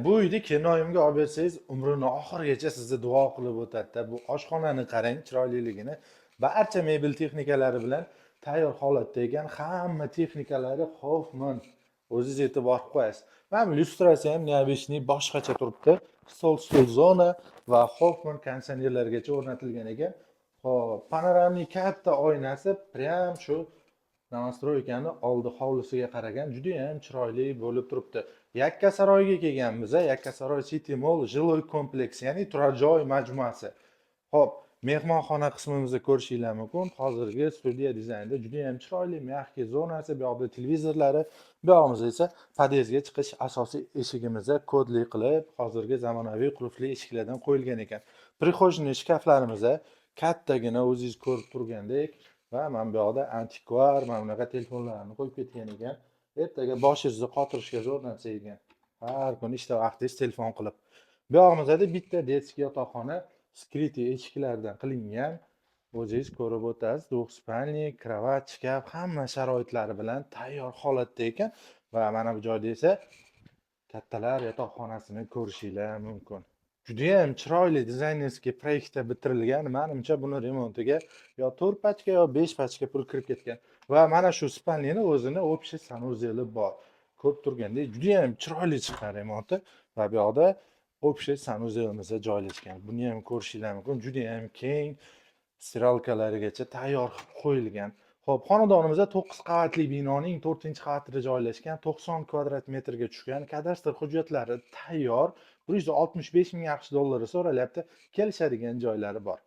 bu uyni kinoyimga olib bersangiz umrini oxirigacha sizni duo qilib o'tadi-da. Bu oshxonani qarang, chiroyliligini. Barcha mebel texnikalari bilan tayyor holatda ekan. Hamma texnikalari Hoffman. O'zingiz e'tibor qilib qo'yasiz. Mana bu lyustratsiya ham необычный boshqacha turibdi. Stol zona va Hoffman konditsionerlargacha o'rnatilgan ekan. Hop, panoramik katta oynasi prям shu Nastroykani oldi hovlisiga qaragan juda ham chiroyli bo'lib turibdi. Yakkasaroyga kelganmiz. Yakkasaroy City Mall жилой kompleks, ya'ni turar joy majmuasi. Xo'p, mehmonxona qismimizda ko'rishingiz mumkin. Hozirgi studiya dizaynida juda ham chiroyli, mягкий zonasi, bu yoqda televizorlari, bu yog'imizda esa podyezdga chiqish asosiy eshigimizda kodli qilib, hozirgi zamonaviy qulfli eshiklardan qo'yilgan ekan. Prixojniy shkaflarimiz kattagina o'zingiz ko'rib turgandek va mana bu yoqda antikvar, mana bunaqa telefonlarni qo'yib ketgan ekan. Ertaga boshingizni qotirishga o'rnatsa ekan. Har kuni ishda vaqtingiz telefon qilib. Bu yog'imizda bitta detskiy yotoqxona skryuti eshiklardan qilingan. O'zingiz ko'rib o'tasiz. Двухспальник, krovat, shkaf hamma sharoitlari bilan tayyor holatda ekan va mana bu joyda esa kattalar yotoqxonasini ko'rishingiz mumkin. Juda ham chiroyli dizaynerskiy proyektda bitirilgan. Menimcha buni remontiga yo 4 pachka yo 5 pachka pul kirib ketgan. Va mana shu spalnini o'zini общий sanuzeli bor. Ko'p turgandek juda ham chiroyli chiqqan remonti va bu yoqda общий sanuzelimizda joylashgan. Buni ham ko'rishingiz mumkin. Juda ham keng, stiralkalarigacha tayyor qo'yilgan. Xo'p, xonadonimizda 9 qavatli binoning 4-qavatida joylashgan, 90 kvadrat metrga tushgan, kadastr hujjatlari tayyor. $165 ming so'ralyapti. Kelishadigan joylari bor.